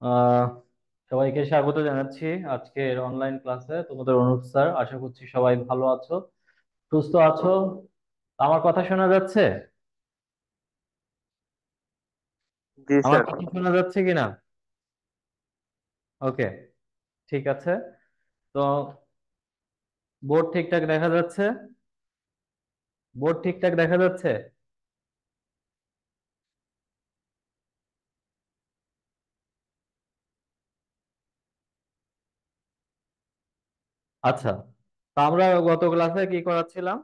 আহ সবাইকে স্বাগত জানাচ্ছি আজকের অনলাইন ক্লাসে। তোমাদের অনুপ স্যার, আশা করছি সবাই ভালো আছো, সুস্থ আছো। আমার কথা শোনা যাচ্ছে? জি আমার স্যার। কথা শোনা যাচ্ছে কিনা? ওকে, ঠিক আছে। তো বোর্ড ঠিকঠাক দেখা যাচ্ছে? বোর্ড ঠিকঠাক দেখা যাচ্ছে? আচ্ছা, তো আমরা গত ক্লাসে কি করাচ্ছিলাম?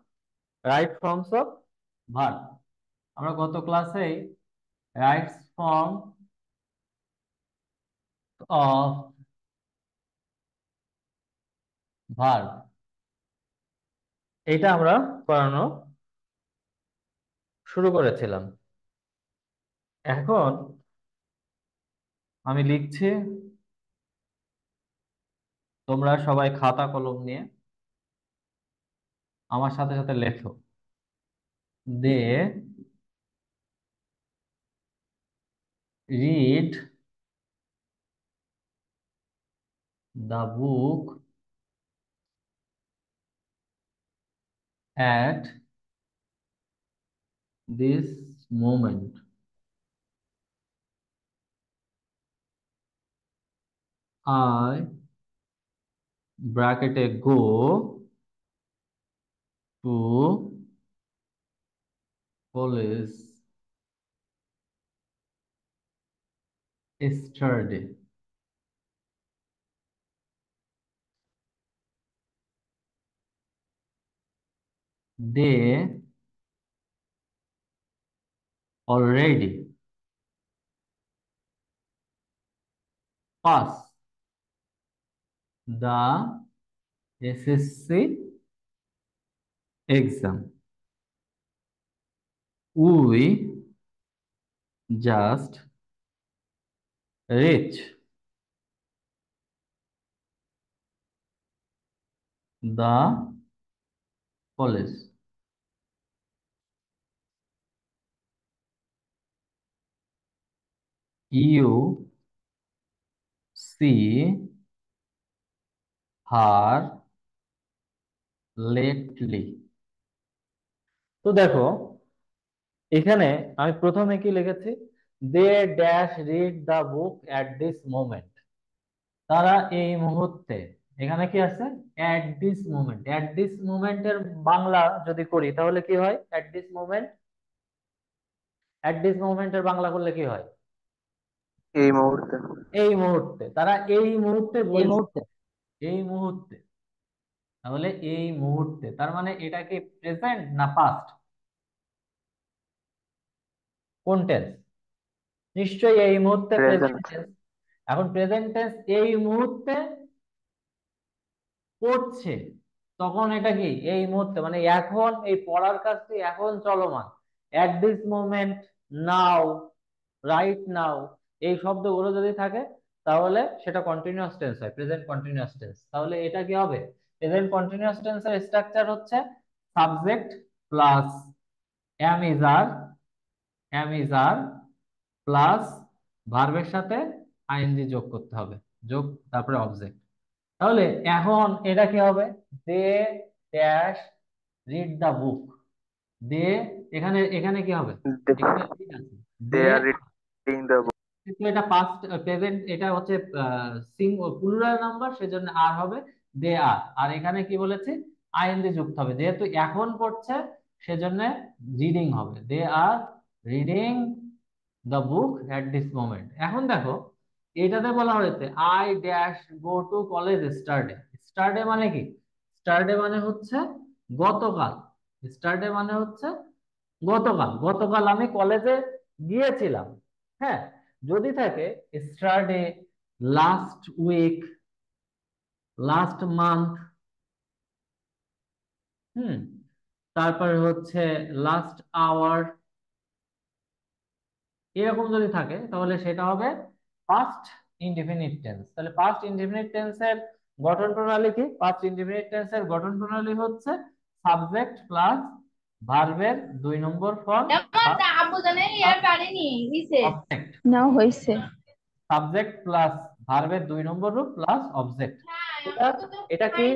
Right forms of verb. আমরা গত ক্লাসে রাইট ফর্ম অফ ভার্ব এইটা আমরা করানো শুরু করেছিলাম। এখন আমি লিখছি, তোমরা সবাই খাতা কলম নিয়ে আমার সাথে সাথে লেখো। They read the book at this moment. I ব্র্যাকেটে go to college yesterday. They already passed the SSC exam. We just reach the college. You see her lately. তো দেখো, এখানে আমি প্রথমে কি লিখেছি? They dash read the book at this moment. তারা এই মুহূর্তে, এখানে কি আছে? At this moment. At this মোমেন্টের বাংলা যদি করি তাহলে কি হয়? At this moment, at this মোমেন্টের বাংলা করলে কি হয়? এই মুহূর্তে। এই মুহূর্তে, তারা এই মুহূর্তে এই বলছে। মুহূর্তে। এই মুহূর্তে, তাহলে এই মুহূর্তে তার মানে এটা কি প্রেজেন্ট না পাস্ট? কোন টেন্স? নিশ্চয়ই এই মুহূর্তে প্রেজেন্ট প্রেজেন্ট। টেন্স। এখন প্রেজেন্ট টেন্স এই মুহূর্তে পড়ছে, তখন এটা কি এই মুহূর্তে মানে এখন, এই পড়ার কাজটি এখন চলমান। At this moment, now, right now, এই শব্দগুলো যদি থাকে তাহলে সেটা কন্টিনিউয়াস টেন্স হয়, প্রেজেন্ট কন্টিনিউয়াস টেন্স। তাহলে এটা কি হবে? প্রেজেন্ট কন্টিনিউয়াস টেন্সের স্ট্রাকচার হচ্ছে subject plus am is are, am is are plus ভার্বের সাথে আইএনজি যোগ করতে হবে, যোগ তারপরে অবজেক্ট। তাহলে এখন এটা কি হবে? They dash read the book. They, এখানে এখানে কি হবে? এখানে ঠিক আছে, দে দে। আর রিডিং দ্য বুক। কিন্তু এটা পাস্ট প্রেজেন্ট, এটা হচ্ছে সিং প্লুরাল নাম্বার, সেজন্য আর হবে দে আর। আর এখানে কি বলেছে? আইএনজি যুক্ত হবে, যেহেতু এখন পড়ছে সেজন্য রিডিং হবে। They are reading the book at this moment. এখন দেখো, এটাতে বলা হয়েছে I dash go to college yesterday. Yesterday মানে কি? স্টারডে মানে হচ্ছে গতকাল। স্টারডে মানে হচ্ছে গতকাল, গতকাল আমি কলেজে গিয়েছিলাম। হ্যাঁ, যদি থাকে yesterday, last week, last month, hmm, তারপরে হচ্ছে লাস্ট আওয়ার, এরকম যদি থাকে তাহলে সেটা হবে পাস্ট ইনডিফিনিট টেন্স। তাহলে পাস্ট ইনডিফিনিট টেন্সের গঠন প্রণালী কি? পাস্ট ইনডিফিনিট টেন্সের গঠন প্রণালী হচ্ছে সাবজেক্ট প্লাস ভার্বের 2 নম্বর ফর্ম আমার আব্বু জানে ইয়ার পারেনি দিছে। অবজেক্ট। নাও হইছে। সাবজেক্ট প্লাস ভার্বের 2 নম্বর রূপ প্লাস অবজেক্ট। এটা এটা কি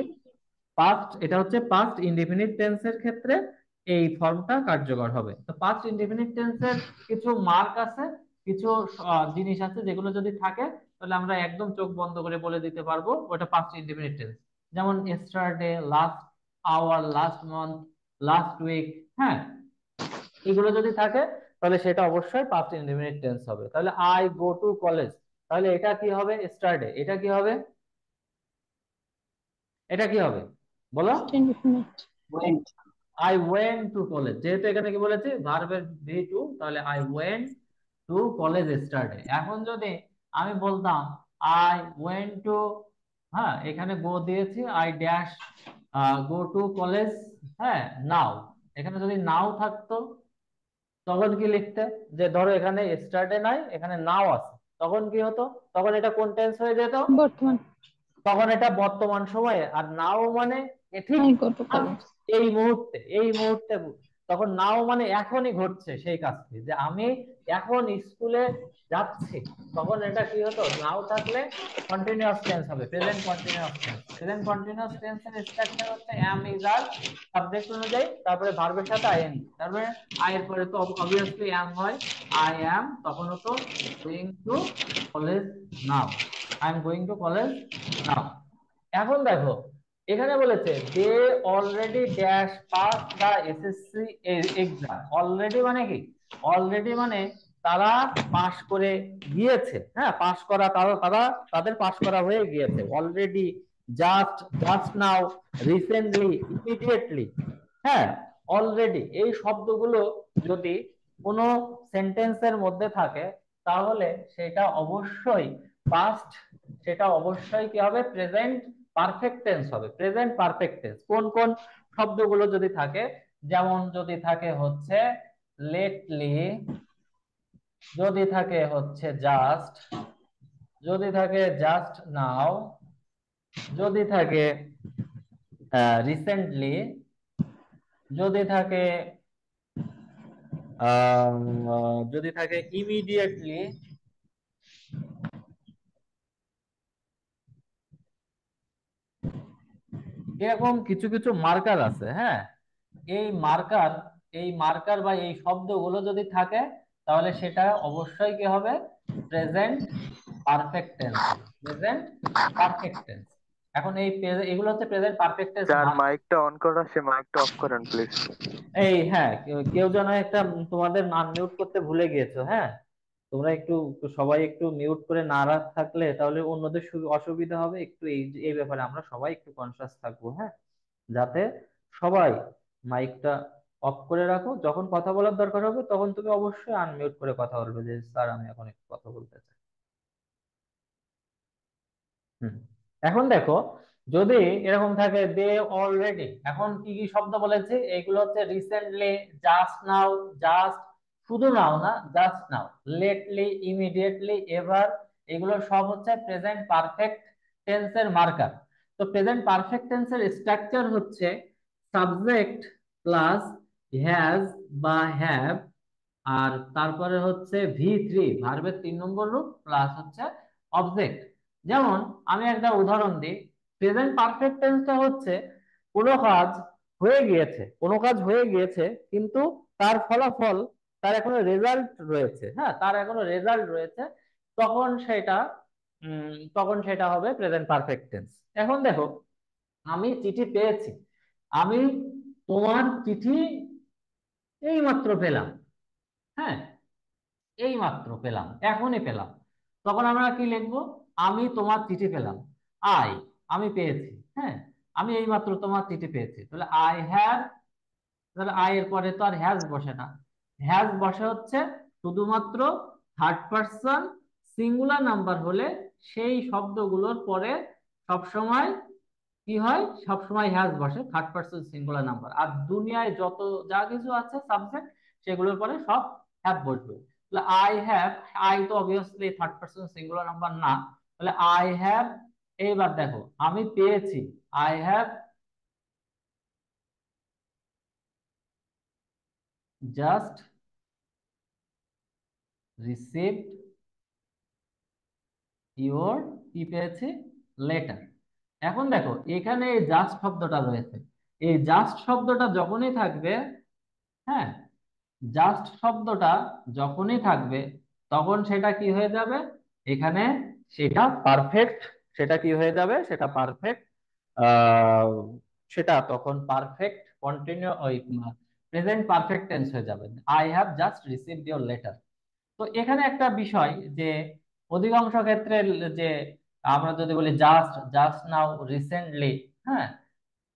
পাস্ট, এটা হচ্ছে পাস্ট ইনডিফিনিট টেন্সের ক্ষেত্রে এই ফর্মটা কার্যকর হবে। তো পাস্ট ইনডিফিনিট টেন্সের কিছু মার্ক আছে, কিছু জিনিস আছে যেগুলো যদি থাকে তাহলে আমরা একদম চোখ বন্ধ করে বলে দিতে পারবো ওটা পাস্ট ইনডিফিনিট টেন্স। যেমন yesterday, last hour, last month, last week. হ্যাঁ, এগুলো যদি থাকে তাহলে সেটা অবশ্যই পাস্ট ইনডিফিনিট টেন্স হবে। তাহলে আই গো টু কলেজ, তাহলে এটা কি হবে? এস্টারডে। এটা কি হবে? এটা কি হবে বলো? indefinite. I went to college, যেহেতু এখানে কি বলেছে ভার্বের ভি টু, তাহলে আই ওয়েন্ট টু কলেজ স্টারডে। এখন যদি আমি বলতাম আই ওয়েন্ট টু, হ্যাঁ এখানে গো দিয়েছি, I dash go to college, হ্যাঁ নাও, এখানে যদি নাও থাকতো তখন কি লিখতে? যে ধরো এখানে স্টারডে নাই, এখানে নাও আছে, তখন কি হতো? তখন এটা কোন টেন্স হয়ে যেত? বর্তমান। তখন এটা বর্তমান সময়ে। আর নাও মানে ঠিক I go to college. এই মুহূর্তে, এই মুহূর্তে। তখন নাও মানে এখনই ঘটছে সেই কাজটি, যে আমি এখন স্কুলে যাচ্ছি। তখন এটা কি হতো? নাও থাকলে কন্টিনিউয়াস টেন্স হবে, present continuous tense. Present continuous টেন্সের স্ট্রাকচার হচ্ছে অ্যাম, ইজ, আর, সাবজেক্ট অনুযায়ী, তারপরে ভার্বের সাথে আইএনজি। তারপরে আই এর পরে তো অবভিয়াসলি অ্যাম হয়, আই অ্যাম, তখন হতো going to college now, I am going to college now. এখন দেখো এখানে বলেছে they already dash pass the SSC exam. Already মানে কি? অলরেডি মানে তারা পাস করে গিয়েছে। হ্যাঁ, পাস করা, তারা তারা তাদের পাস করা হয়ে গিয়েছে already, just, just now, recently, immediately. হ্যাঁ, অলরেডি এই শব্দগুলো যদি কোনো সেন্টেন্সের মধ্যে থাকে তাহলে সেটা অবশ্যই পাস্ট, সেটা অবশ্যই কি হবে? প্রেজেন্ট পারফেক্ট টেন্স হবে। প্রেজেন্ট পারফেক্ট টেন্স কোন কোন শব্দগুলো যদি থাকে? যেমন যদি থাকে হচ্ছে লেটলি, যদি থাকে হচ্ছে জাস্ট, যদি থাকে জাস্ট নাও, যদি থাকে রিসেন্টলি, যদি থাকে যদি থাকে ইমিডিয়েটলি, এরকম কিছু কিছু মার্কার আছে। হ্যাঁ, এই মার্কার, এই মার্কার বা এই শব্দগুলো যদি থাকে তাহলে সেটা অবশ্যই কি হবে? প্রেজেন্ট পারফেক্ট টেন্স হবে, প্রেজেন্ট পারফেক্ট টেন্স। এখন এগুলো হচ্ছে প্রেজেন্ট পারফেক্ট টেন্স যার মার্ক। মাইকটা অন করা সে মাইকটা অফ করেন প্লিজ। এই হ্যাঁ, কেউ যেন একটা তোমাদের আনমিউট করতে ভুলে গিয়েছো। হ্যাঁ, তোমরা একটু সবাই একটু মিউট করে না থাকলে তাহলে অন্যদের অসুবিধা হবে একটু। এই ব্যাপারে আমরা সবাই একটু কনসাস থাকবো। হ্যাঁ, যাতে সবাই মাইকটা অফ করে রাখো। যখন কথা বলার দরকার হবে তখন তুমি অবশ্যই আনমিউট করে কথা বলবে, যে স্যার আমি এখন একটু কথা বলতে চাই। হুম। এখন দেখো যদি এরকম থাকে দে অলরেডি, এখন কি কি শব্দ বলেছে? এগুলো হচ্ছে রিসেন্টলি, জাস্ট নাও, জাস্ট, শুধু নাও না, just now, lately, immediately, ever, এগুলো সব হচ্ছে প্রেজেন্ট পারফেক্ট টেন্সের মার্কার। তো প্রেজেন্ট পারফেক্ট টেন্সের স্ট্রাকচার হচ্ছে সাবজেক্ট প্লাস হ্যাজ বা হ্যাভ, আর তারপরে হচ্ছে ভি3 ভার্বের 3 নম্বর রূপ প্লাস হচ্ছে অবজেক্ট। যেমন আমি একটা উদাহরণ দিই। প্রেজেন্ট পারফেক্ট টেন্সটা হচ্ছে কোনো কাজ হয়ে গিয়েছে, কোনো কাজ হয়ে গিয়েছে কিন্তু তার ফলাফল, তার এখনো রেজাল্ট রয়েছে। হ্যাঁ, তার এখনো রেজাল্ট রয়েছে, তখন সেটা তখন সেটা হবে প্রেজেন্ট পারফেক্ট টেন্স। এখন দেখো আমি চিঠি পেয়েছি, আমি তোমার চিঠি এইমাত্র পেলাম। হ্যাঁ, এই মাত্র পেলাম, এখনই পেলাম। তখন আমরা কি লিখবো? আমি তোমার চিঠি পেলাম, আই, আমি পেয়েছি। হ্যাঁ, আমি এই মাত্র তোমার চিঠি পেয়েছি, তাহলে আই হ্যাভ। তাহলে আই এর পরে তো আর হ্যাজ বসে না, হ্যাজ বসে হচ্ছে শুধুমাত্র থার্ড পার্সন সিঙ্গুলার নাম্বার হলে সেই শব্দগুলোর পরে সবসময় কি হয়? সবসময় হ্যাজ বসে থার্ড পার্সন সিঙ্গুলার নাম্বার। আর দুনিয়ায় যত যা কিছু আছে সাবজেক্ট, সেগুলোর পরে সব হ্যাভ বসবে। তাহলে আই হ্যাভ, আই তো obviously third person singular number না, তাহলে আই হ্যাভ। এইবার দেখো আমি পেয়েছি, I have just received your কি পেয়েছি, লেটার। এখন দেখো এখানে এই জাস্ট শব্দটা রয়েছে, এই জাস্ট শব্দটা যখনই থাকবে, হ্যাঁ, জাস্ট শব্দটা যখনই থাকবে তখন সেটা কি হয়ে যাবে, এখানে সেটা পারফেক্ট, সেটা কি হয়ে যাবে, সেটা পারফেক্ট, আহ সেটা তখন পারফেক্ট কন্টিনিউ ওই প্রেজেন্ট পারফেক্ট টেন্স হয়ে যাবে। I have just received your letter. তো এখানে একটা বিষয় যে অধিকাংশ ক্ষেত্রে যে আমরা যদি বলি জাস্ট, জাস্ট নাও, রিসেন্টলি, হ্যাঁ,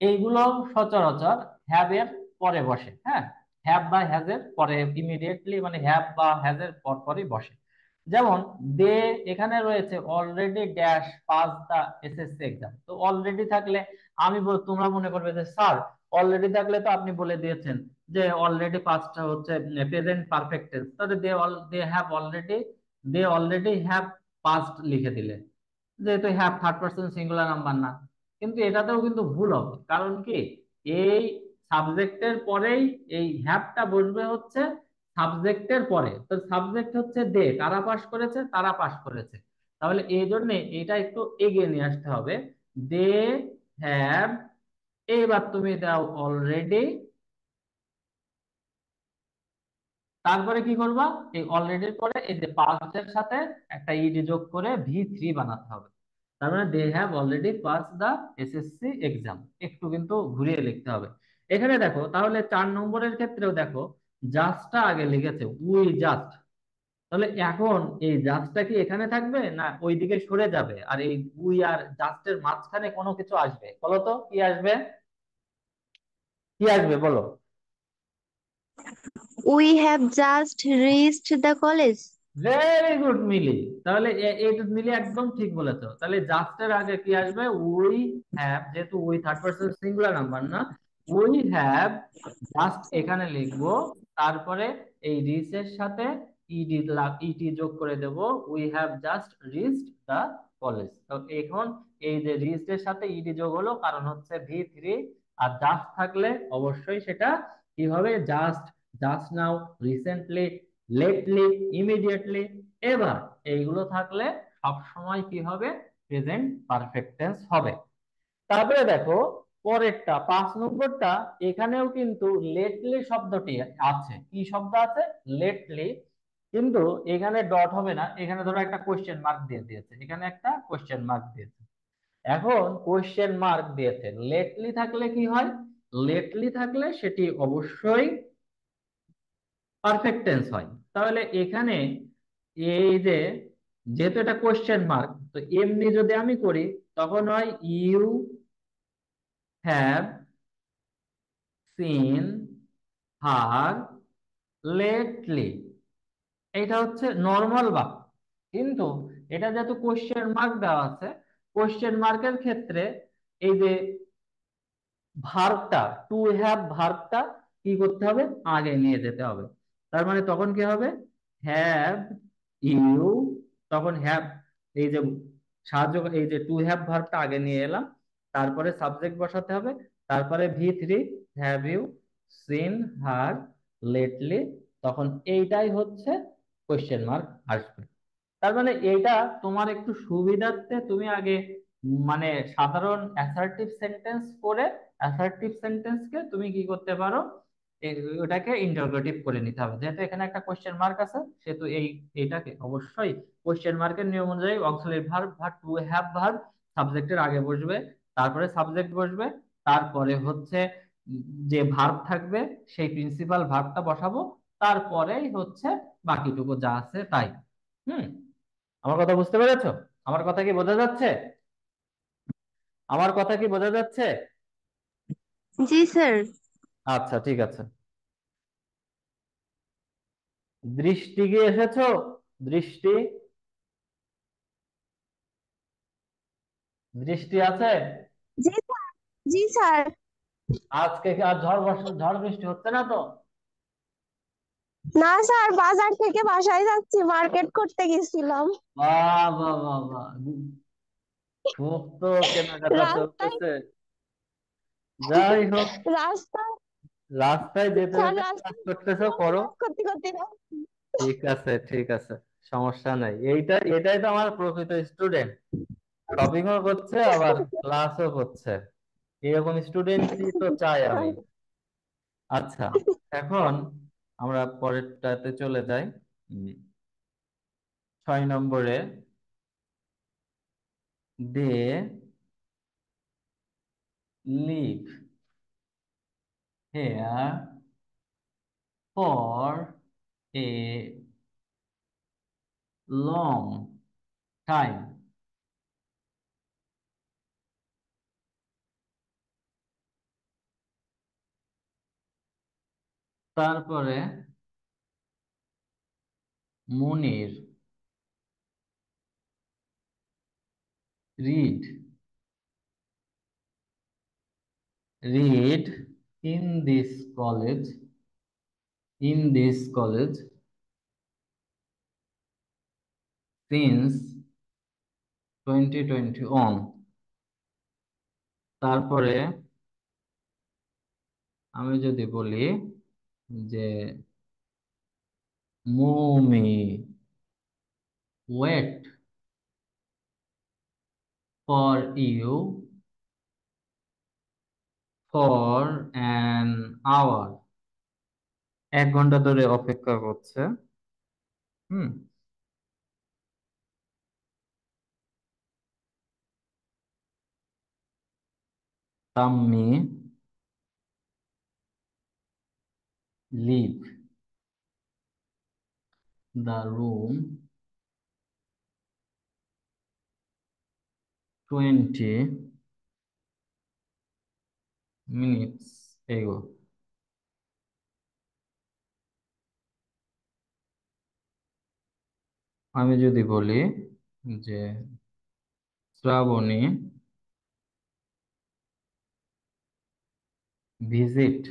এইগুলো সচরাচর হ্যাভ এর পরে বসে, হ্যাঁ, হ্যাভ বা হ্যাজ এর পরে ইমিডিয়েটলি, মানে হ্যাভ বা হ্যাজ এর পর পরই বসে। যেমন দে, এখানে রয়েছে already dash pass the SSC exam. তো অলরেডি থাকলে তোমরা মনে করবে যে স্যার অলরেডি থাকলে তো আপনি বলে দিয়েছেন যে অলরেডি পাসটা হচ্ছে প্রেজেন্ট পারফেক্ট টেন্স, তাহলে দে অলরেডি হ্যাভ পাস্ট লিখে দিলে, যেহেতু have third person singular number না। কিন্তু এটাতেও কিন্তু ভুল হবে, কারণ কি, এই সাবজেক্টের পরেই এই হ্যাভটা বসবে হচ্ছে সাবজেক্টের পরে। তো সাবজেক্ট হচ্ছে দে, কারা পাস করেছে, তারা পাস করেছে। তাহলে এই জন্য এটা একটু এগিয়ে নিয়ে আসতে হবে, দে হ্যাভ, এইবার তুমি দাও অলরেডি, তারপরে কি করবা, এই অলরেডির পরে এই যে পাস্ট এর সাথে একটা ইডি যোগ করে V3 বানাতে হবে। তার মানে they have already pass the SSC exam, একটু কিন্তু ঘুরিয়ে লিখতে হবে। এখানে দেখো তাহলে 4 নম্বরের ক্ষেত্রেও দেখো জাস্টটা আগে লিখেছে, উই জাস্ট। তাহলে এখন এই জাস্টটা কি এখানে থাকবে না ওইদিকে সরে যাবে, আর এই উই আর জাস্টের মাঝখানে কোনো কিছু আসবে, বলো তো কি আসবে, কি আসবে বলো। We have just reached the college. Very good Mili. তাহলে এইটা মিলি একদম ঠিক বলেছো। তাহলে জাস্টের আগে কি আসবে, উই হ্যাভ, যেহেতু we third person singular number না, উই হ্যাভ জাস্ট এখানে লিখবো, তারপরে এই রিচ এর সাথে ইটি যোগ করে দেব, we have just reached the college. তো এখন এই যে রিচ এর সাথে ইডি যোগ হলো কারণ হচ্ছে V3, আর জাস্ট থাকলে অবশ্যই সেটা কি হবে, just, just now, recently, lately, immediately. এবার এইগুলো থাকলে সব সময় কি হবে, প্রেজেন্ট পারফেক্ট টেন্স হবে। তারপরে দেখো পরেরটা 5 নম্বরটা, এখানেও কিন্তু লেটলি শব্দটি আছে। কি শব্দ আছে, লেটলি। কিন্তু এখানে ডট হবে না, এখানে ধরো একটা কোশ্চেন মার্ক দিয়ে দিয়েছে, এখানে একটা কোশ্চেন মার্ক দিয়েছে। এখন কোশ্চেন মার্ক দিয়েছে, লেটলি থাকলে কি হয়, লেটলি থাকলে সেটি অবশ্যই পারফেক্ট টেন্স হয়। তাহলে এখানে এই যে, যেহেতু এটা কোশ্চেন মার্ক, তো এমনি যদি আমি করি তখন হয় you have seen her lately, এটা হচ্ছে নর্মাল বাক্য। কিন্তু এটা যেহেতু কোশ্চেন মার্ক দেওয়া আছে, কোশ্চেন মার্কের ক্ষেত্রে এই যে ভার্বটা, টু হ্যাভ ভার্বটা কি করতে হবে, আগে নিয়ে যেতে হবে। তার মানে তখন কি হবে, হ্যাভ ইউ, তখন হ্যাভ, এই যে সাহায্য, এই যে টু হ্যাভ ভার্বটা আগে নিয়ে এলাম, তারপরে সাবজেক্ট বসাতে হবে, তারপরে V3, have you seen her lately, তখন এইটাই হচ্ছে কোশ্চেন মার্ক আসবে। তার মানে এইটা তোমার একটু সুবিধার্থে তুমি আগে মানে সাধারণ অ্যাসার্টিভ সেন্টেন্স করে অ্যাসার্টিভ সেন্টেন্সকে তুমি কি করতে পারো, ওটাকে ইন্টারোগেটিভ করে নিতে হবে। যেহেতু এখানে একটা কোশ্চেন মার্ক আছে, সেহেতু এইটাকে অবশ্যই কোশ্চেন মার্কের নিয়ম অনুযায়ী অক্সিলারি ভার্ব বা টু হ্যাভ ভার্ব সাবজেক্টের আগে বসবে, তারপরে সাবজেক্ট বসবে, তারপরে হচ্ছে যে ভার্ব থাকবে সেই প্রিন্সিপাল ভার্বটা বসাবো, তারপরেই হচ্ছে বাকিটুকু যা আছে তাই। হুম, আমার কথা বুঝতে পেরেছো, আমার কথা কি বোঝা যাচ্ছে, আমার কথা কি বোঝা যাচ্ছে? জি স্যার। আচ্ছা ঠিক আছে। দৃষ্টি কি এসেছো, দৃষ্টি, দৃষ্টি আছে? জি স্যার। জি স্যার। আজকে কি আর ঝড় বৃষ্টি হচ্ছে না তো? না স্যার, বাজার থেকে বাসায় যাচ্ছি, মার্কেট করতে গেছিলাম। বাহ বাহ বাহ বাহ, খুব তো কেনাকাটা রাস্তায়, চলতেছে। যাই হোক, রাস্তায়, রাস্তায় যেতে স্যার যেতে কাজ রাস্তায় করতেছো করো। করতে করতে ঠিক আছে ঠিক আছে, সমস্যা নাই, এটাই তো আমার প্রকৃত স্টুডেন্ট, শপিংও করছে আবার ক্লাসও করছে, এরকম স্টুডেন্টই তো চাই আমি। আচ্ছা, এখন আমরা পরেরটাতে চলে যাই। 6 নম্বরে, they live here for a long time. তারপরে Munir read read in this college since 2021। তারপরে আমি যদি বলি যে Moumi wait for you for an hour, 1 ঘন্টা ধরে অপেক্ষা করছে। হুম। Tammi leave the room 20 minutes ago। আমি যদি বলি যে Srabani visit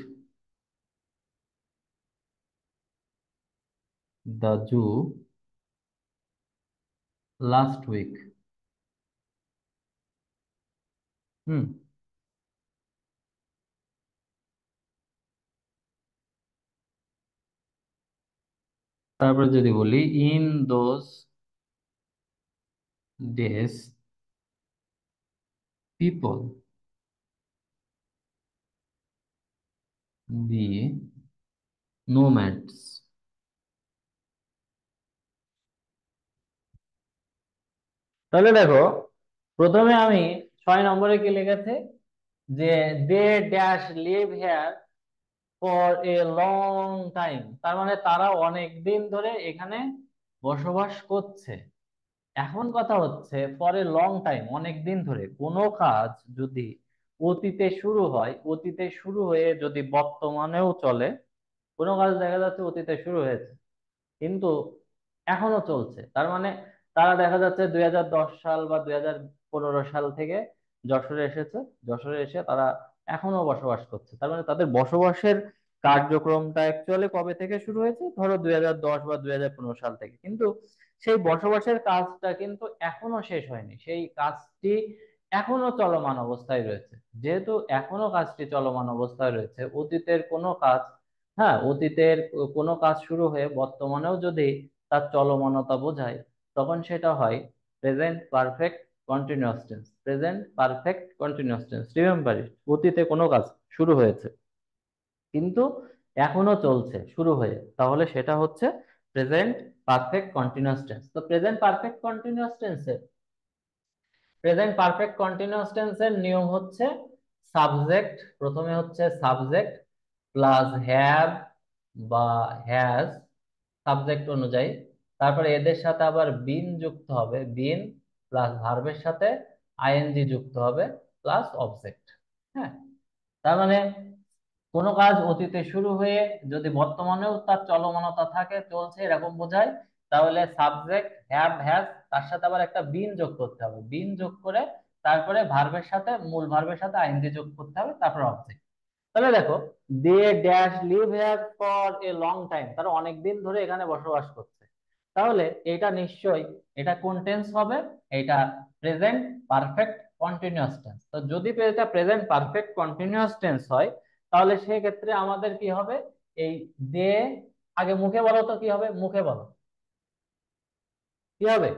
the zoo last week. হুম। তারপরে যদি বলি in those days people be nomads. তাহলে দেখো, প্রথমে আমি 6 নম্বরে কি লিখেছি যে they dash live here for a long time, তার মানে তারা অনেক দিন ধরে এখানে বসবাস করছে। এখন কথা হচ্ছে ফর এ লং টাইম, অনেক দিন ধরে কোনো কাজ যদি অতীতে শুরু হয়, অতীতে শুরু হয়ে যদি বর্তমানেও চলে, কোনো কাজ দেখা যাচ্ছে অতীতে শুরু হয়েছে কিন্তু এখনো চলছে, তার মানে তারা দেখা যাচ্ছে 2010 সাল বা 2015 সাল থেকে যশোরে এসেছে, যশোরে এসে তারা এখনো বসবাস করছে, তার মানে তাদের বসবাসের কার্যক্রমটা অ্যাকচুয়ালি কবে থেকে শুরু হয়েছে, ধরো 2010 বা 2015 সাল থেকে, কিন্তু সেই বসবাসের কাজটা কিন্তু এখনো শেষ হয়নি, সেই কাজটি এখনো চলমান অবস্থায় রয়েছে। যেহেতু এখনো কাজটি চলমান অবস্থায় রয়েছে, অতীতের কোনো কাজ, হ্যাঁ, অতীতের কোনো কাজ শুরু হয়ে বর্তমানেও যদি তার চলমানতা বোঝায়, তখন সেটা হয় present perfect continuous tense. Present perfect continuous tense, remember it, অতীতে কোনো কাজ শুরু হয়েছে কিন্তু এখনো চলছে শুরু হয়ে, তাহলে সেটা হচ্ছে প্রেজেন্ট পারফেক্ট কন্টিনিউয়াস টেন্স। তো প্রেজেন্ট পারফেক্ট কন্টিনিউয়াস টেন্সের নিয়ম হচ্ছে সাবজেক্ট, প্রথমে হচ্ছে সাবজেক্ট প্লাস হ্যাভ বা হ্যাজ সাবজেক্ট অনুযায়ী, তারপরে এদের সাথে আবার বিন যুক্ত হবে, বিন প্লাস ভার্বের সাথে আইএনজি যুক্ত হবে প্লাস অবজেক্ট। হ্যাঁ, তার মানে কোনো কাজ অতীতে শুরু হয়ে যদি বর্তমানেও তার চলমানতা থাকে, চলছে, এরকম বোঝায়, তাহলে সাবজেক্ট হ্যাভ হ্যাজ তার সাথে আবার একটা বিন যোগ করতে হবে, বিন যোগ করে তারপরে ভার্বের সাথে, মূল ভার্বের সাথে আইএনজি যোগ করতে হবে, তারপর অবজেক্ট। তাহলে দেখো, they dash live here for a long time, তারা অনেক দিন ধরে এখানে বসবাস করছে, তাহলে এটা নিশ্চয়ই, এটা কোন টেন্স হবে, এটা প্রেজেন্ট পারফেক্ট কন্টিনিউয়াস টেন্স। তো যদি এটা প্রেজেন্ট পারফেক্ট কন্টিনিউয়াস টেন্স হয়, তাহলে সেক্ষেত্রে আমাদের কি হবে, এই দে, আগে মুখে বলো তো কি হবে, মুখে বলো। কি হবে,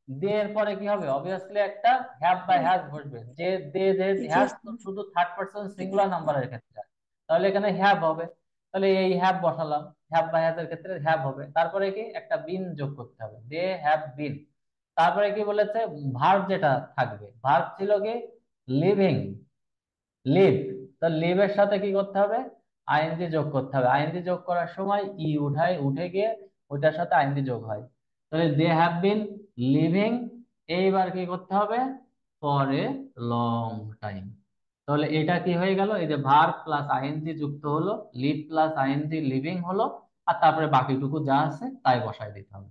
দে এর পরে কি হবে, অবভিয়াসলি একটা হ্যাভ বা হ্যাজ বসবে। যে দে যে জি হ্যাজ তো শুধু থার্ড পারসন সিঙ্গুলার নাম্বারের ক্ষেত্রে, তাহলে এখানে হ্যাভ হবে। তাহলে এই হ্যাভ বসালাম, হ্যাভ বা হ্যাজ এর ক্ষেত্রে হ্যাভ হবে। তারপরে কি একটা বিন যোগ করতে হবে, দে হ্যাভ বিন। তারপরে কি বলেছে, ভার্ব যেটা থাকবে, ভার্ব ছিল কি লিভিং, লিভ। তো লিভ এর সাথে কি করতে হবে, আইএনজি যোগ করতে হবে। আইএনজি যোগ করার সময় উঠে গিয়ে ওইটার সাথে আইএনজি যোগ হয়। তাহলে দে হ্যাভ বিন লিভিং, এইবার কি করতে হবে, ফর এ লং টাইম। তাহলে এটা কি হয়ে গেল, এই যে ভার্ব প্লাস আইএনজি যুক্ত হলো, লিভ প্লাস আইএনজি লিভিং হলো, আর তারপরে বাকিটুকু যা আছে তাই বসায় দিতে হবে।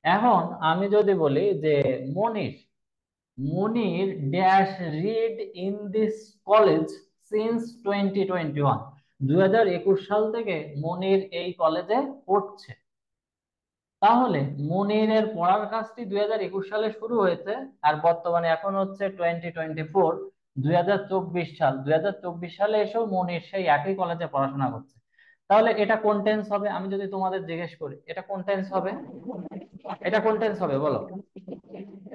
এখন আমি যদি বলি যে মনীষ, Munir dash read in this college since 2021, 2021 সাল থেকে মনির এই কলেজে পড়ছে। তাহলে মনিরের পড়ার কাজটি 2021 সালে শুরু হয়েছে, আর বর্তমানে এখন হচ্ছে 2024, 2024 সাল। 2024 সালে এসেও মনির সেই একই কলেজে পড়াশোনা করছে। তাহলে এটা কোন টেন্স হবে, আমি যদি তোমাদের জিজ্ঞেস করি এটা কোন টেন্স হবে, এটা কোন টেন্স হবে বলো।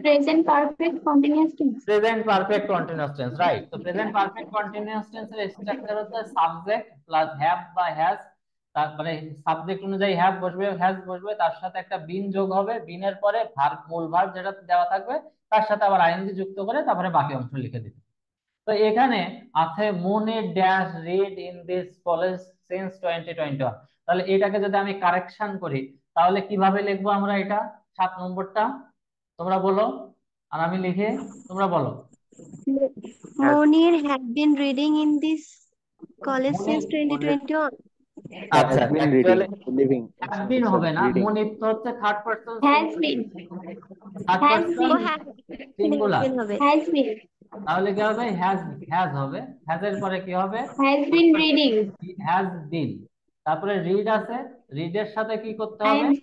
Present perfect continuous tense. Present perfect continuous tense, right. তো প্রেজেন্ট পারফেক্ট কন্টিনিউয়াস টেন্সের স্ট্রাকচার হচ্ছে সাবজেক্ট প্লাস হ্যাভ বা হ্যাজ। তার মানে সাবজেক্ট অনুযায়ী হ্যাভ বসবে, হ্যাজ বসবে, তার সাথে একটা বিন যোগ হবে, বিনের পরে ভার্ব, মূল ভার্ব যেটা দেওয়া থাকবে, তার সাথে আবার আইএনজি যুক্ত করে তারপরে বাকি অংশ লিখে দিতে। তো এখানে আছে মুনি dash read in this college since 2021। তাহলে এটাকে যদি আমি কারেকশন করি, তাহলে কিভাবে লিখবো আমরা এটা, 7 নম্বরটা তোমরা বলো আর আমি লিখে, তোমরা বলো। has Munir had been reading in this college Monir, since Munir 2021. আচ্ছা has been reading actually living have sorry হবে না, reading মনির তো হচ্ছে third person Has been. Third Has person ও been. হ্যাঁ, has সিঙ্গুলার। been হবে। Has been. তাহলে কি হবে, হ্যাজ, হ্যাজ হবে, হ্যাজ এর পরে কি হবে, Has been reading. Has been. তারপরে রিড আছে, রিড এর সাথে কি করতে হবে, ING.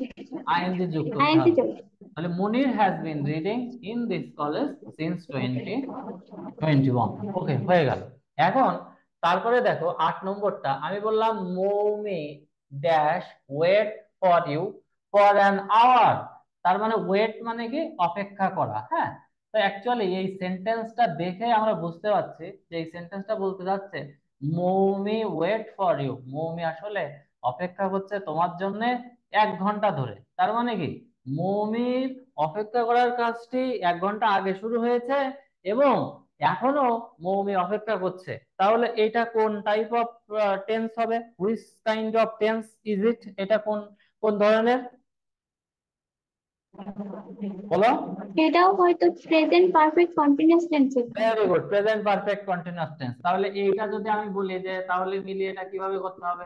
আইএনজি যোগ করতে ING হবে। job. তাহলে Munir has been reading in this college since 2021। Okay, হয়ে গেল। এখন তারপরে দেখো 8 নম্বরটা, আমি বললাম Moumi dash wait for you for an hour. তার মানে ওয়েট মানে কি, অপেক্ষা করা, হ্যাঁ। তো অ্যাকচুয়ালি এই সেন্টেন্সটা দেখে আমরা বুঝতে পারছি যে এই সেন্টেন্সটা বলতে যাচ্ছে Moumi wait for you, Moumi আসলে অপেক্ষা করছে তোমার জন্য 1 ঘন্টা ধরে। তার মানে কি, মৌমির অপেক্ষা করার কাজটি 1 ঘন্টা আগে শুরু হয়েছে এবং এখনো মৌমি অপেক্ষা করছে। তাহলে এটা কোন টাইপ অফ টেন্স হবে, which kind of tense is it, এটা কোন কোন ধরনের বলো। এটাও হয়তো প্রেজেন্ট পারফেক্ট কন্টিনিউয়াস টেন্সে। Very good, present perfect continuous tense. তাহলে এইটা যদি আমি বলি যে তাহলে মিলিয়ে এটা কিভাবে করতে হবে,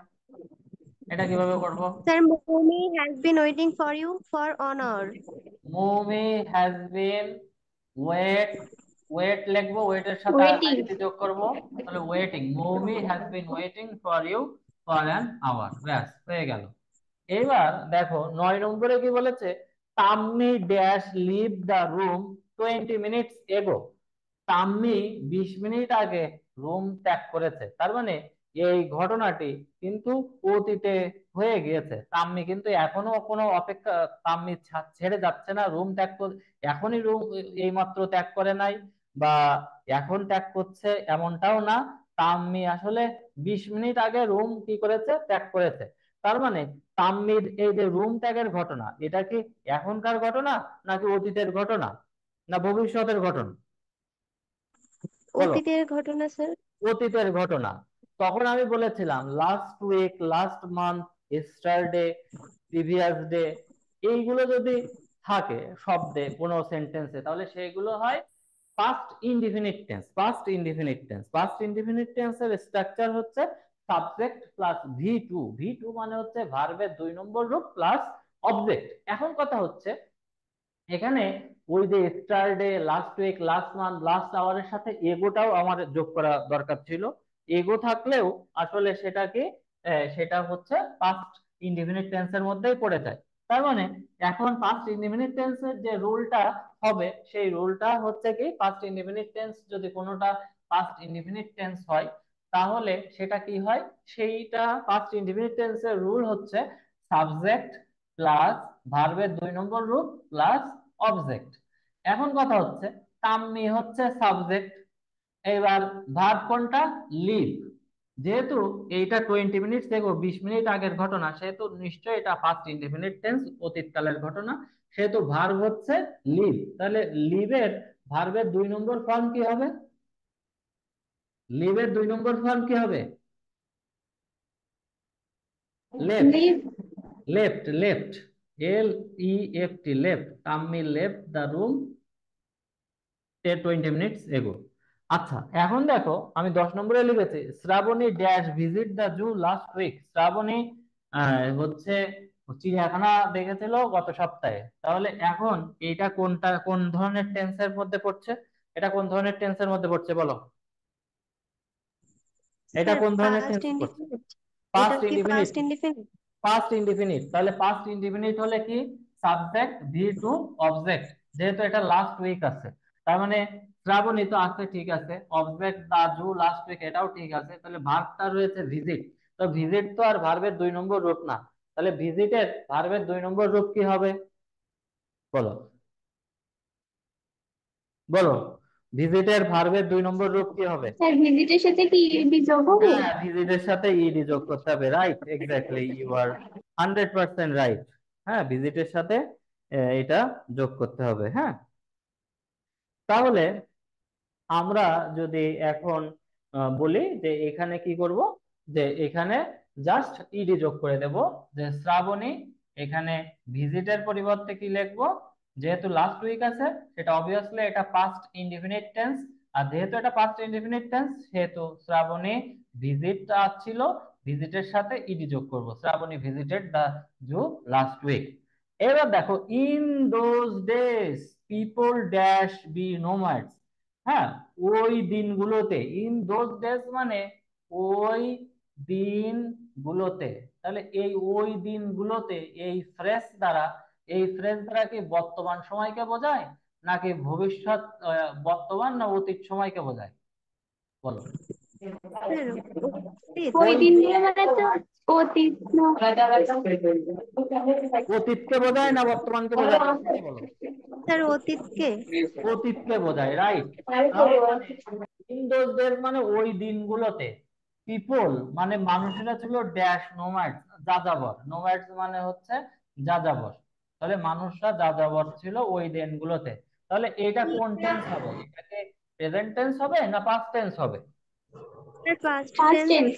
এটা কিভাবে করব, Sir, Munir has been waiting for you for an hour. Moumi has been wait, wait লিখবো, ওয়েটের সাথে ওয়েটিং। আইএনজি যোগ করব। তাহলে waiting, Moumi has been waiting for you for an hour, ব্যাস হয়ে গেল। এবার দেখো 9 নম্বরে কি বলেছে, Tammi dash leave the room 20 minutes ago. Tammi 20 minute আগে রুম ত্যাগ করেছে। তার মানে এই ঘটনাটি কিন্তু অতীতে হয়ে গিয়েছে, তাম্মি কিন্তু এখনো কোনো অপেক্ষা, তাম্মি ছেড়ে যাচ্ছে না, রুম ত্যাগ এখনই রুম এইমাত্র ত্যাগ করে নাই বা এখন ত্যাগ করছে এমনটাও না। তাম্মি আসলে 20 মিনিট আগে রুম কি করেছে, ত্যাগ করেছে। তার মানে তাম্মির এই যে রুম ত্যাগের ঘটনা, এটা কি এখনকার ঘটনা নাকি অতীতের ঘটনা না ভবিষ্যতের ঘটনা বলো। অতীতের ঘটনা স্যার। অতীতের ঘটনা। তখন আমি বলেছিলাম last week, last month, yesterday, previous day, এইগুলো যদি থাকে শব্দে কোনো সেন্টেন্সে, তাহলে সেগুলো হয় past indefinite tense. Past indefinite tense, past indefinite টেন্সের স্ট্রাকচার হচ্ছে subject plus V two. V two মানে হচ্ছে ভার্বের 2 নম্বর রূপ প্লাস অবজেক্ট। এখন কথা হচ্ছে এখানে ওই যে yesterday, last week, last month, last আওয়ারের সাথে এগোটাও আমার যোগ করা দরকার ছিল। এগো থাকলেও আসলে সেটাকে সেটা হচ্ছে পাস্ট ইনডিফিনিট টেন্সের মধ্যেই পড়ে যায়। তার মানে এখন পাস্ট ইনডিফিনিট টেন্সের যে রুলটা হবে, সেই রুলটা হচ্ছে কি, পাস্ট ইনডিফিনিট টেন্স যদি কোনোটা পাস্ট ইনডিফিনিট টেন্স হয়, তাহলে সেটা কি হয়, সেইটা পাস্ট ইনডিফিনিট টেন্সের রুল হচ্ছে সাবজেক্ট প্লাস ভার্বের 2 নম্বর রূপ প্লাস অবজেক্ট। এখন কথা হচ্ছে তাম্মি হচ্ছে সাবজেক্ট, এবার ভার্ব কোনটা? লিভ। যেহেতু এইটা 20 মিনিট থেকে 20 মিনিট আগের ঘটনা, সেহেতু নিশ্চয়ই এটা ফার্স্ট ইনডিফিনিট টেন্স, অতীতকালের ঘটনা, সেহেতু ভার্ব হচ্ছে লিভ। তাহলে লিভের ভার্বের 2 নম্বর ফর্ম কি হবে? লিভের 2 নম্বর ফর্ম কি হবে? Left. Leave left, left, LEFT, left. Tammy left the room 20 minutes ago. আচ্ছা, এখন দেখো আমি 10 নম্বরে লিখেছি Shrabani dash visit the zoo last week. Shrabani হচ্ছে চিড়িয়াখানা দেখেছিল গত সপ্তাহে। তাহলে এখন এইটা কোনটা, কোন ধরনের টেন্সের মধ্যে পড়ছে? এটা কোন ধরনের টেন্সের মধ্যে পড়ছে বলো? এটা স্যার কোন ধরনের পাস্ট টেন্স পড়ছে? ইনডিফিনিট। এটা পাস্ট কি indefinite. Past indefinite? Past indefinite. তাহলে পাস্ট ইনডিফিনিট হলে কি? Subject V two object. যেহেতু এটা লাস্ট উইক আছে, তার মানে শ্রাবণী তো আছে, ঠিক আছে, অবজেক্ট দা জু লাস্ট উইক এটাও ঠিক আছে, তাহলে ভার্বটা রয়েছে ভিজিট। তো ভিজিট তো আর ভার্বের 2 নম্বর রূপ না, তাহলে ভিজিটের ভার্বের 2 নম্বর রূপ কি হবে বলো? বলো, ভিজিটের ভার্বের 2 নম্বর রূপ কি হবে? স্যার ভিজিটের সাথে কি ইডি যোগ হবে? হ্যাঁ, ভিজিটের সাথে ইডি যোগ করতে হবে, right, exactly, you are 100% right. হ্যাঁ, ভিজিটের সাথে এটা যোগ করতে হবে। হ্যাঁ, তাহলে আমরা যদি এখন বলি যে এখানে কি করব, যে এখানে জাস্ট ইডি যোগ করে দেব, যে শ্রাবণী, এখানে ভিজিটের পরিবর্তে কি লিখবো? যেহেতু লাস্ট উইক আছে, সেটা অবভিয়াসলি এটা পাস্ট ইনডিফিনিট টেন্স, আর যেহেতু এটা পাস্ট ইনডিফিনিট টেন্স, সেহেতু শ্রাবণী ভিজিটটা ছিল, ভিজিটের সাথে ইডি যোগ করব, Shrabani visited the zoo last week. এবার দেখো in those days people dash be nomads. হ্যাঁ, ওই দিনগুলোতে, ইন দোজ ডেজ মানে ওই দিনগুলোতে। তাহলে এই ওই দিনগুলোতে, এই ফ্রেজ দ্বারা কি বর্তমান সময়কে বোঝায়, নাকি ভবিষ্যৎ, বর্তমান না অতীত সময়কে বোঝায় বলো? স্যার অতীত। ওই ওই দিনগুলো মানে তো অতীত না। অতীতকে বোঝায় না বর্তমানকে বোঝায় সেটা বলো? স্যার অতীতকে। অতীতকে বোঝায়, রাইট। তার মানে ইন দোজ ডেজ মানে ওই দিনগুলোতে, পিপল মানে মানুষেরা ছিল ড্যাশ নোম্যাডস, যাযাবর। নোম্যাডস মানে হচ্ছে যাযাবর। তাহলে মানুষরা যাযাবর ছিল ওই দিনগুলোতে। তাহলে এটা কোন টেন্স হবে? এটাকে প্রেজেন্ট টেন্স হবে না পাস্ট টেন্স হবে? Sir past first tense. Tense.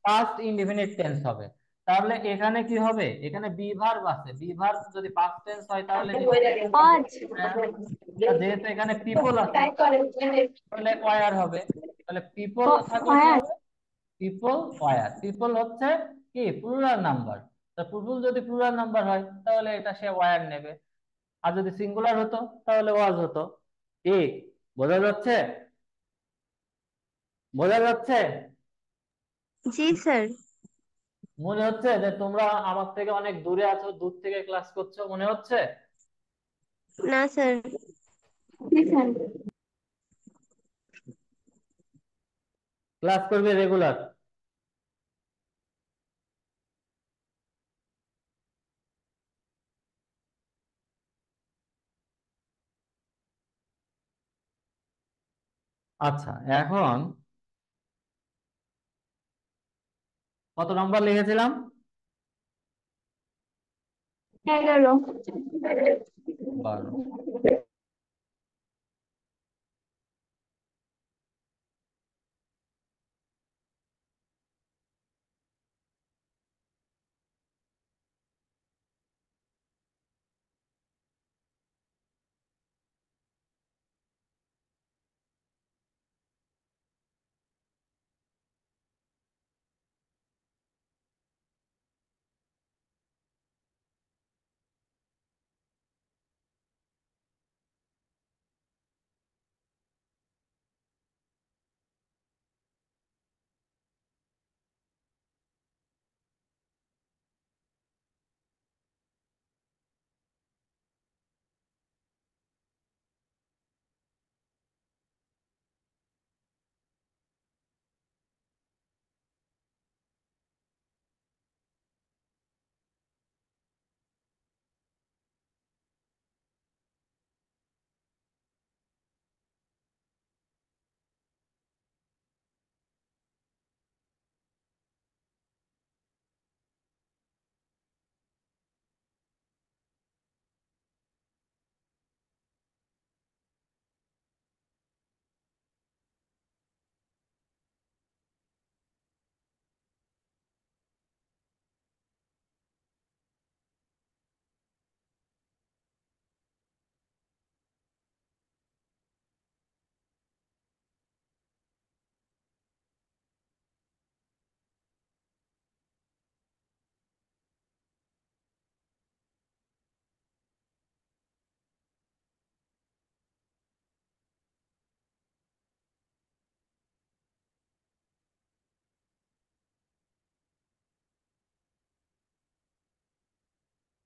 Past indefinite tense হবে। তাহলে এখানে কি হবে? এখানে বি ভার্ব আছে, বি ভার্ব যদি পাস্ট টেন্স হয় তাহলে নিশ্চয়ই আজ আর যেহেতু এখানে পিপল আছে তাহলে ওয়ার হবে। তাহলে পিপল থাকলে কি আয়াত হবে? People were. পিপল হচ্ছে কি প্লুরাল নাম্বার, তা পিপল যদি প্লুরাল নাম্বার হয় তাহলে এটা সে ওয়ার নেবে, আর যদি সিঙ্গুলার হতো তাহলে ওয়াজ হতো। কি বোঝা যাচ্ছে? বোঝা যাচ্ছে? জি স্যার। মনে হচ্ছে যে তোমরা আমার থেকে অনেক দূরে আছো, দূর থেকে ক্লাস করছো মনে হচ্ছে? না স্যার। ক্লাস করবে রেগুলার? আচ্ছা, এখন কত নাম্বার লিখেছিলাম? 11। 12।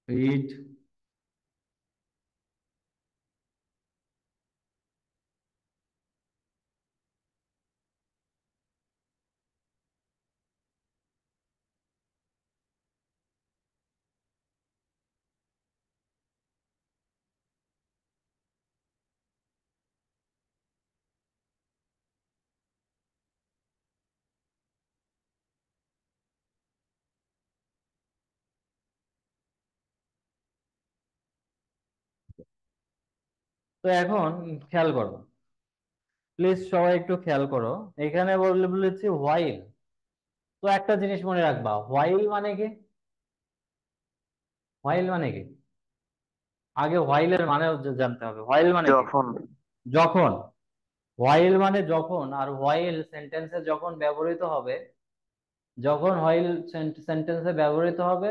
রিড। তো এখন খেয়াল করো, প্লিজ সবাই একটু খেয়াল করো। এখানে বলেছি হোয়াইল। তো একটা জিনিস মনে রাখবা, হোয়াইল মানে কি? হোয়াইল মানে কি? আগে হোয়াইলের মানে জানতে হবে। হোয়াইল মানে কি? যখন। যখন। হোয়াইল মানে যখন। আর হোয়াইল সেন্টেন্সে যখন ব্যবহৃত হবে, যখন হোয়াইল সেন্টেন্সে ব্যবহৃত হবে,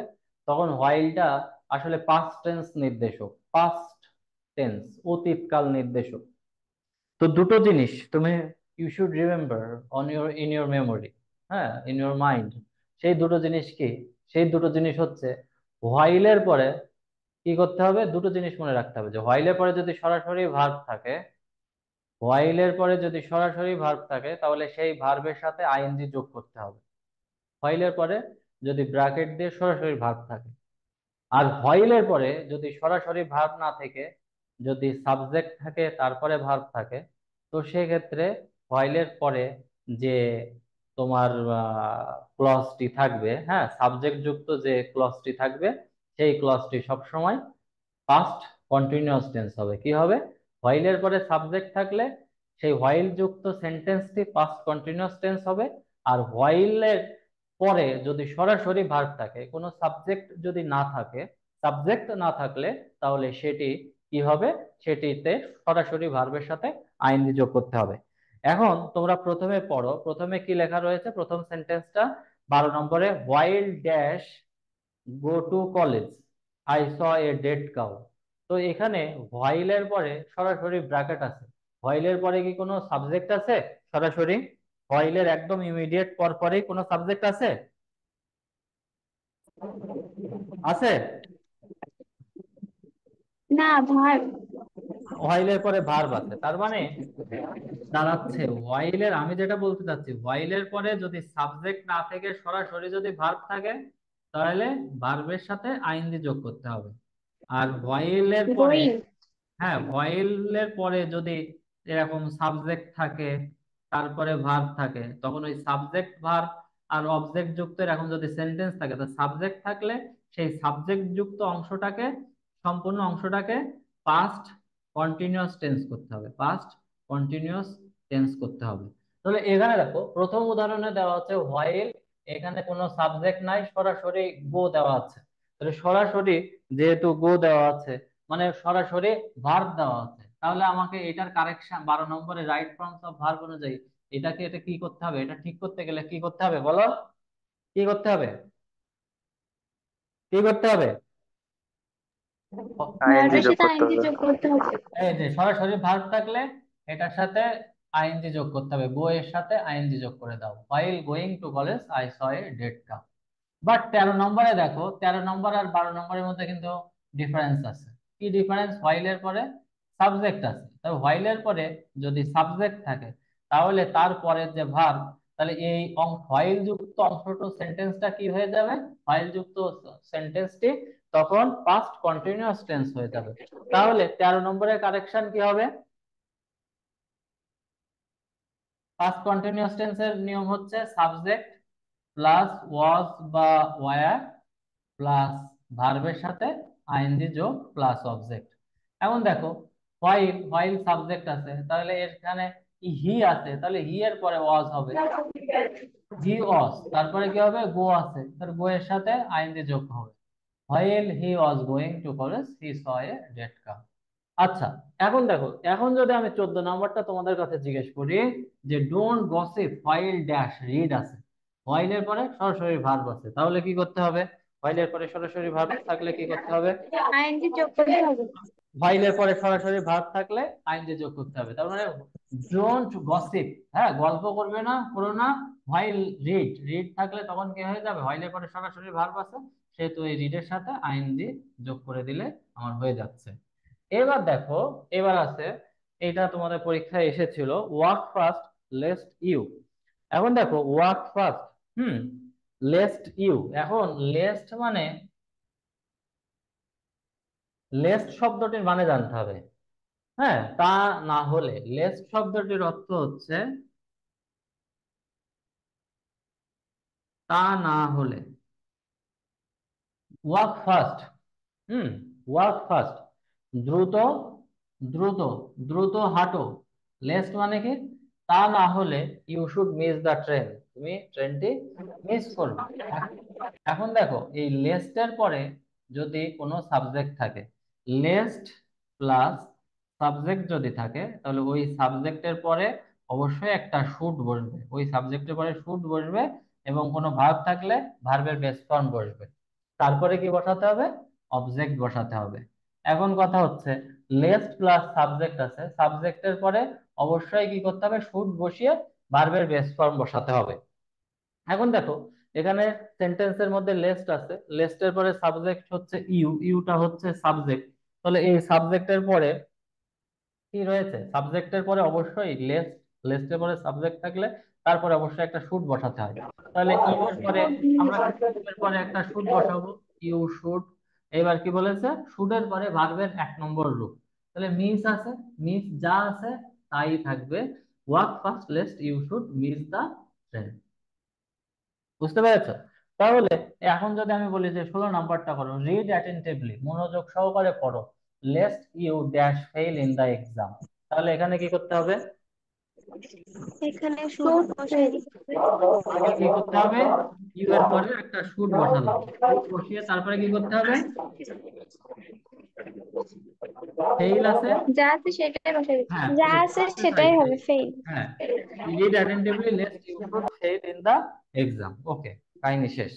তখন হোয়াইলটা আসলে পাস্ট টেন্স নির্দেশক। পাস্ট টেন্স, অতীতকাল নির্দেশক। তো দুটো জিনিস তুমি you should remember on your in your memory, হ্যাঁ, ইন ইউর মাইন্ড। সেই দুটো জিনিস কি? সেই দুটো জিনিস হচ্ছে, হোয়াইলের পরে কি করতে হবে? দুটো জিনিস মনে রাখতে হবে, যে হোয়াইলের পরে যদি সরাসরি ভার্ব থাকে, হোয়াইলের পরে যদি সরাসরি ভার্ব থাকে, তাহলে সেই ভার্বের সাথে আইএনজি যোগ করতে হবে। হোয়াইলের পরে যদি ব্র্যাকেট দিয়ে সরাসরি ভার্ব থাকে। আর হোয়াইলের পরে যদি সরাসরি ভার্ব না থেকে যদি সাবজেক্ট থাকে, তারপরে ভার্ব থাকে, তো সেক্ষেত্রে হোয়াইলের পরে যে তোমার ক্লজটি থাকবে, হ্যাঁ, সাবজেক্ট যুক্ত যে ক্লজটি থাকবে, সেই ক্লজটি সবসময় পাস্ট কন্টিনিউয়াস টেন্স হবে। কি হবে? হোয়াইলের পরে সাবজেক্ট থাকলে সেই হোয়াইল যুক্ত সেন্টেন্সটি পাস্ট কন্টিনিউয়াস টেন্স হবে। আর হোয়াইলের পরে যদি সরাসরি ভার্ব থাকে, কোনো সাবজেক্ট যদি না থাকে, সাবজেক্ট না থাকলে, তাহলে সেটি কি হবে? সেটিতে সরাসরি ভার্বের সাথে আইএনজি যোগ করতে হবে। এখন তোমরা প্রথমে পড়ো, প্রথমে কি লেখা রয়েছে প্রথম সেন্টেন্সটা, 12 নম্বরে, while dash go to college I saw a dead cow. তো এখানে হোয়াইলের পরে সরাসরি ব্র্যাকেট আছে। হোয়াইলের পরে কি কোনো সাবজেক্ট আছে সরাসরি? হোয়াইলের একদম ইমিডিয়েট পর পরেই কোনো সাবজেক্ট আছে? আছে? না ভার। হোয়াইলের পরে ভার্ব আছে, তার মানে দাঁড়াচ্ছে হোয়াইলের, আমি যেটা বলতে চাচ্ছি, হোয়াইলের পরে যদি সাবজেক্ট না থেকে সরাসরি যদি ভার্ব থাকে, তাহলে ভার্বের সাথে আইএনজি যোগ করতে হবে। আর হোয়াইলের পরে, গোয়িং। হ্যাঁ, হোয়াইলের পরে যদি এরকম সাবজেক্ট থাকে, তারপরে ভার্ব থাকে, তখন ওই সাবজেক্ট ভার্ব আর অবজেক্ট যুক্ত এরকম যদি সেন্টেন্স থাকে, তো সাবজেক্ট থাকলে সেই সাবজেক্ট যুক্ত অংশটাকে, সম্পূর্ণ অংশটাকে পাস্ট কন্টিনিউয়াস টেন্স করতে হবে। পাস্ট কন্টিনিউয়াস টেন্স করতে হবে। তাহলে এখানে দেখো প্রথম উদাহরণে দেওয়া হচ্ছে হোয়াইল, এখানে কোনো সাবজেক্ট নাই, সরাসরি গো দেওয়া আছে। তাহলে সরাসরি যেহেতু গো দেওয়া আছে, মানে সরাসরি ভার্ব দেওয়া আছে, তাহলে আমাকে এটার কারেকশন 12 নম্বরে রাইট ফর্মস অফ ভার্ব অনুযায়ী এটা কি করতে হবে? এটা ঠিক করতে গেলে কি করতে হবে বলো? কি করতে হবে? কি করতে হবে? আইএনজি ভার্বের যোগ সাথে করতে আইএনজি হবে। যোগ করতে হবে। এই যে সরাসরি ভার্ব থাকলে এটার সাথে আইএনজি যোগ করতে হবে। গো এর সাথে আইএনজি যোগ করে দাও। While going to college I saw a dead cow. But 13 নম্বরে দেখো, 13 নম্বর আর 12 নম্বরের মধ্যে কিন্তু ডিফারেন্স আছে। কি ডিফারেন্স? হোয়াইলের পরে সাবজেক্ট আছে। তবে হোয়াইলের পরে যদি সাবজেক্ট থাকে, তাহলে তারপরের যে ভার্ব, তাহলে এই হোয়াইল যুক্ত অংশটা সেন্টেন্সটা কি হয়ে যাবে? হোয়াইল যুক্ত সেন্টেন্সটি তখন পাস্ট কন্টিনিউয়াস টেন্স হয়ে যাবে। তাহলে 13 নম্বরের কারেকশন কি হবে? পাস্ট কন্টিনিউয়াস টেন্সের নিয়ম হচ্ছে সাবজেক্ট প্লাস ওয়াজ বা ওয়ার প্লাস ভার্বের সাথে আইএনজি যোগ প্লাস অবজেক্ট। এখন দেখো, হোয়াইল, হোয়াইল সাবজেক্ট আছে, তাহলে এখানে হি আছে, তাহলে হি এর পরে ওয়াজ হবে, হি ওয়াজ, তারপরে কি হবে? গো আছে, তার গো এর সাথে আইএনজি যোগ হবে। While he was going to college he saw a dead cow. আচ্ছা, এখন দেখো, এখন যদি আমি 14 নম্বরটা তোমাদের কাছে জিজ্ঞেস করি, যে don't gossip while dash read আছে, হোয়াইলের পরে সরাসরি ভার্ব আছে, তাহলে কি করতে হবে? হোয়াইলের পরে সরাসরি ভার্ব থাকলে কি করতে হবে? আইএনজি যোগ করতে হবে। হোয়াইলের পরে সরাসরি ভার্ব থাকলে আইএনজি যোগ করতে হবে। তার মানে ডোন্ট গসিপ, হ্যাঁ, গল্প করবে না, করো না। হোয়াইল রিড, রিড থাকলে তখন কি হয়ে যাবে? হোয়াইলের পরে সরাসরি ভার্ব আছে, সেহেতু এই রিডের সাথে আইএনজি যোগ করে দিলে আমার হয়ে যাচ্ছে। এবার দেখো, এবার আছে, এটা তোমাদের পরীক্ষায় এসেছিল, ওয়ার্ক ফাস্ট লেস্ট ইউ। এখন দেখো ওয়ার্ক ফাস্ট, লেস্ট ইউ। এখন লেস্ট মানে, লেস্ট শব্দটির মানে জানতে হবে। হ্যাঁ, তা না হলে, লেস্ট শব্দটির অর্থ হচ্ছে তা না হলে। ওয়ার্ক ফাস্ট, ওয়ার্ক ফাস্ট, দ্রুত, দ্রুত, দ্রুত হাঁটো। লেস্ট মানে কি, তা না হলে you should miss the train, তুমি ট্রেনটি মিস করবে। এখন দেখো এই লেস্টের পরে যদি কোনো সাবজেক্ট থাকে, লেস্ট প্লাস সাবজেক্ট যদি থাকে, তাহলে ওই সাবজেক্টের পরে অবশ্যই একটা শুড বসবে, ওই সাবজেক্টের পরে শুড বসবে, এবং কোনো ভার্ব থাকলে ভার্বের বেস ফর্ম বসবে। তারপরে কি বসাতে হবে, অবজেক্ট বসাতে হবে। এখন কথা হচ্ছে, লেস্ট প্লাস সাবজেক্ট আছে, সাবজেক্টের পরে অবশ্যই কি করতে হবে, শুড বসিয়ে ভার্বের বেস ফর্ম বসাতে হবে। এখন দেখো এখানে সেন্টেন্সের মধ্যে লেস্ট আছে, লেস্টের পরে সাবজেক্ট হচ্ছে ইউ, ইউটা হচ্ছে সাবজেক্ট, তাহলে এই সাবজেক্টের পরে কি রয়েছে, সাবজেক্টের পরে অবশ্যই লেস্ট, লেস্টের পরে সাবজেক্ট থাকলে তারপরে অবশ্যই একটা শুড বসাতে হয়। তাহলে ইউ এর পরে আমরা ইউ এর পরে একটা শুড বসাবো, ইউ শুড। এবার কি বলেছে, শুডের পরে ভার্বের 1 নম্বর রূপ, তাহলে মিস আছে, মিস যা আছে তাই থাকবে, work first lest you should miss the train. বুঝতে পেরেছো? তাহলে এখন যদি আমি বলি যে 16 নাম্বারটা করো, রিড অ্যাটেন্টিভলি, মনোযোগ সহকারে পড়ো, lest you dash fail in the exam. তাহলে এখানে কি করতে হবে, এখানে শুড শুড বসাই দিই। আগে কি করতে হবে, ইউ এর পরে একটা শুড বসালাম, শুড বসিয়ে তারপরে কি করতে হবে, ফেইল আছে, যা আছে সেটাই বসাই দিচ্ছি। হ্যাঁ যা fail আছে আছে তাই সেটাই fail। হবে ফেল। হ্যাঁ, read attentively lest you should fail in the exam. Okay, কাহিনী শেষ।